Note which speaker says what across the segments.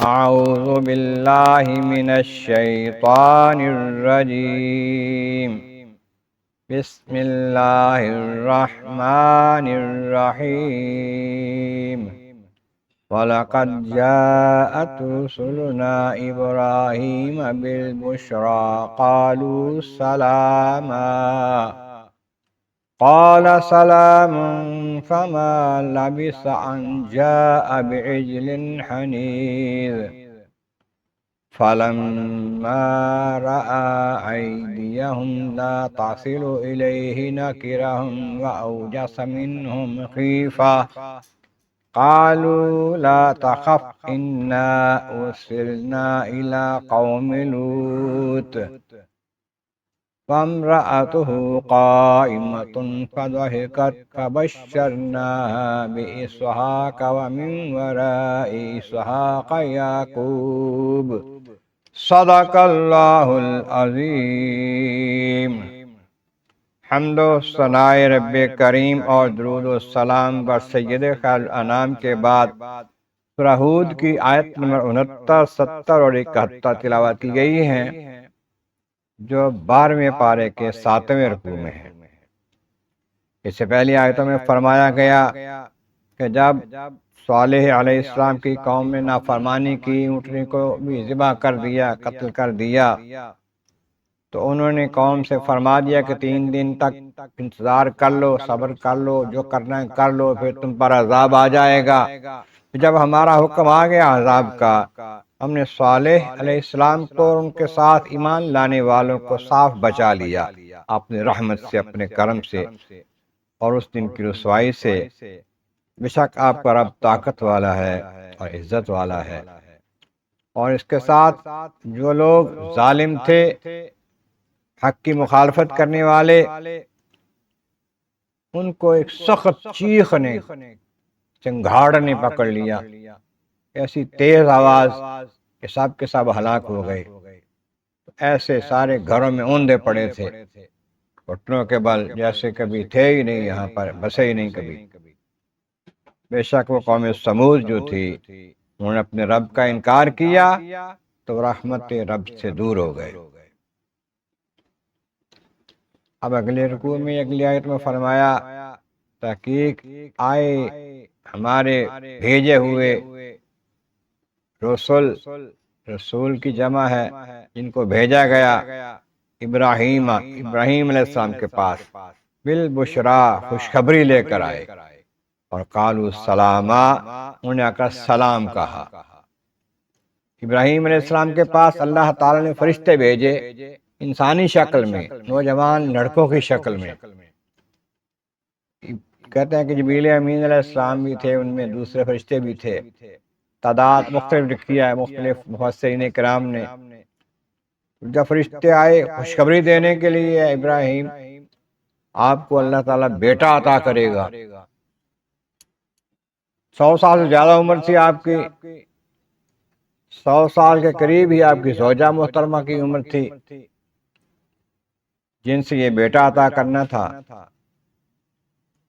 Speaker 1: أعوذ بالله من الشيطان الرجيم. بسم الله الرحمن الرحيم. ولقد جاءت رسلنا إبراهيم بالبشرى قالوا سلاما قال سلام فما لبث أن جاء بعجل حنيذ فلما رأى أيديهم لا تصل إليه نكرهم وأوجس منهم خيفة قالوا لا تخف إنا أرسلنا إلى قوم لوط وامرأته قائمة فضحكت فبشرناها بإسحاق ومن وراء إسحاق يعقوب. صدق اللہ العظیم. حمد و ثناء رب کریم اور درود و سلام بر سید خیر الانام کے بعد سورہ ہود کی آیت نمبر 69، 70 اور 71 تلاوت کی گئی ہیں، جو 12ویں پارے کے 7ویں رکوع میں ہے۔ اس سے پہلی آیتوں میں فرمایا گیا کہ جب صالح علیہ السلام کی قوم نے نافرمانی کی، اونٹنی کو بھی ذبح کر دیا، قتل کر دیا، تو انہوں نے قوم سے فرما دیا کہ 3 دن تک انتظار کر لو، صبر کر لو، جو کرنا ہے کر لو، پھر تم پر عذاب آ جائے گا۔ جب ہمارا حکم آ گیا عذاب کا، ہم نے صالح علیہ السلام کو اور ان کے ساتھ ایمان لانے والوں کو صاف بچا لیا اپنی رحمت سے، اپنے کرم سے اور اس دن کی رسوائی سے۔ بے شک آپ کا رب طاقت والا ہے اور عزت والا ہے۔ اور اس کے ساتھ جو لوگ ظالم تھے، حق کی مخالفت کرنے والے، ان کو ایک سخت چیخ نے، چنگھاڑ نے پکڑ لیا، ایسی تیز آواز کہ سب کے سب ہلاک ہو گئے۔ ایسے سارے گھروں میں اوندے پڑے تھے، گھٹنوں کے بل، جیسے کبھی تھے ہی نہیں، یہاں پر بسے ہی نہیں کبھی۔ بے شک وہ قوم سمود جو تھی، انہوں نے اپنے رب کا انکار کیا تو رحمت رب سے دور ہو گئے۔ اب اگلے رکوع میں، اگلی آیت میں فرمایا تحقیق آئے ہمارے بھیجے ہوئے رسول کی جمع ہے جن کو بھیجا گیا ابراہیم علیہ السلام کے پاس، بالبشرا خوشخبری لے کر آئے، اور قالوا سلاما انہوں نے آ کر سلام کہا۔ ابراہیم علیہ السلام کے پاس اللہ تعالیٰ نے فرشتے بھیجے انسانی شکل میں، نوجوان لڑکوں کی شکل میں۔ کہتے ہیں کہ جبریل امین علیہ السلام بھی تھے، ان میں دوسرے فرشتے بھی تھے، تعداد مختلف لکھی ہے مختلف مفسرین کرام نے۔ جب فرشتے آئے خوشخبری دینے کے لیے، ابراہیم آپ کو اللہ تعالیٰ بیٹا عطا کرے گا۔ 100 سال سے زیادہ عمر تھی آپ کی، 100 سال کے قریب ہی آپ کی زوجہ محترمہ کی عمر تھی، جن سے یہ بیٹا عطا کرنا تھا۔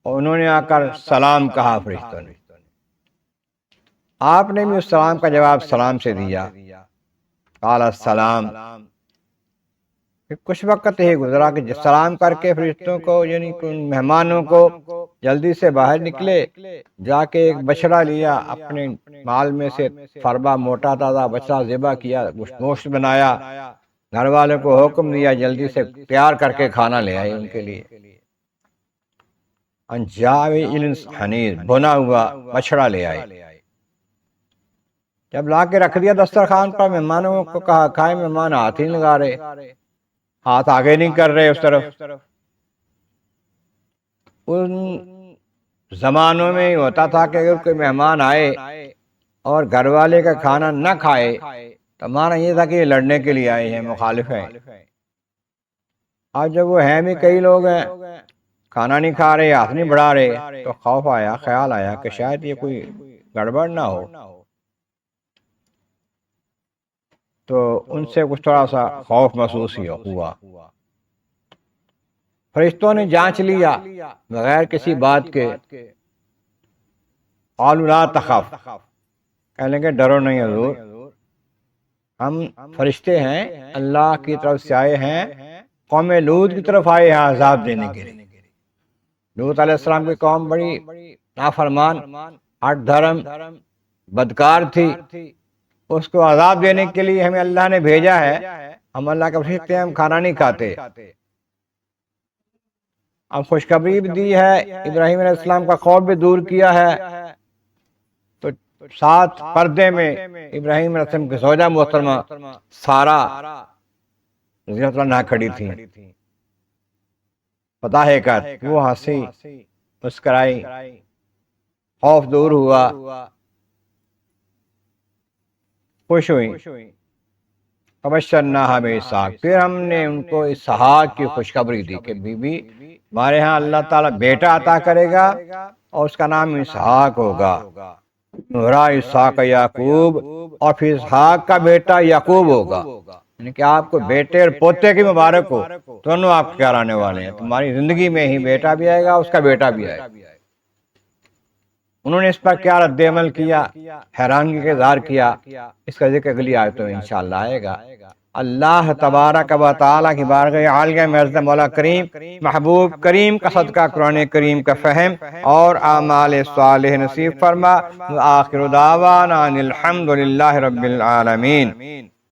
Speaker 1: اور انہوں نے آ کر سلام کہا فرشتوں نے، آپ نے بھی اس سلام کا جواب سلام سے دیا، قال السلام۔ پھر کچھ وقت ہی گزرا کہ سلام کر کے فرشتوں کو، یعنی مہمانوں کو، جلدی سے باہر نکلے، جا کے ایک بچڑا لیا، اپنے مال میں سے فربا موٹا تازہ بچڑا ذبح کیا، گوشت بنایا، گھر والوں کو حکم دیا جلدی سے تیار کر کے کھانا لے آئے ان کے لیے۔ انجاوی علن حنیذ، بنا ہوا بچڑا لے آئے۔ جب لا کے رکھ دیا دسترخوان پر، مہمانوں کو کہا کھائے، مہمان ہاتھ ہی لگا رہے، ہاتھ آگے نہیں کر رہے اس طرف۔ ان زمانوں میں ہی ہوتا تھا کہ اگر کوئی مہمان آئے اور گھر والے کا کھانا نہ کھائے تو مانا یہ تھا کہ یہ لڑنے کے لیے آئے ہیں، مخالف ہیں۔ آج جب وہ ہیں بھی کئی لوگ ہیں، کھانا نہیں کھا رہے، ہاتھ نہیں بڑھا رہے، تو خوف آیا، خیال آیا کہ شاید یہ کوئی گڑبڑ نہ ہو، تو ان سے کچھ تھوڑا سا خوف محسوس ہی ہوا۔ فرشتوں نے جانچ لیا بغیر کسی بات کے، قالوا لا تخف، کہنے لگے ڈرو نہیں حضور، ہم فرشتے ہیں، اللہ کی طرف سے آئے ہیں، قوم لوط کی طرف آئے ہیں عذاب دینے کے لیے۔ لوط علیہ السلام کی قوم بڑی نافرمان، ہٹ دھرم، بدکار تھی، اس کو عذاب دینے کے لیے ہمیں اللہ نے بھیجا ہے۔ ہم اللہ کے فرشتے ہیں، ہم کھانا نہیں کھاتے۔ اب خوشخبری بھی دی ہے، ابراہیم علیہ السلام کا خوف بھی دور کیا ہے، تو ساتھ پردے میں ابراہیم علیہ السلام کی زوجہ محترمہ سارہ رضی اللہ عنہا کھڑی تھی۔ پتہ ہے کہ وہ ہنسی، مسکرائی، خوف دور ہوا، خوش ہوئی۔ فبشرناہا باسحاق، پھر ہم نے ان کو اسحاق کی خوشخبری دی کہ بی بی ہمارے ہاں اللہ تعالیٰ بیٹا عطا کرے گا اور اس کا نام اسحاق ہوگا۔ نورا اسحاق یعقوب، اور پھر اسحاق کا بیٹا یعقوب ہوگا، یعنی کہ آپ کو بیٹے اور پوتے کی مبارک ہو، دونوں آپ کے آنے والے ہیں، تمہاری زندگی میں ہی بیٹا بھی آئے گا، اس کا بیٹا بھی آئے گا۔ انہوں نے اس پر کیا رد عمل کیا، حیرانگی کا اظہار کیا، اس کا ذکر اگلی آیتوں میں انشاءاللہ آئے گا۔ اللہ تبارک و تعالیٰ کی بارگاہ عالیہ میں عرض مولا کریم، محبوب کریم کا صدقہ قرآن کریم کا فہم اور اعمال صالح نصیب فرما۔ وآخر دعوانا ان الحمد للہ رب العالمین۔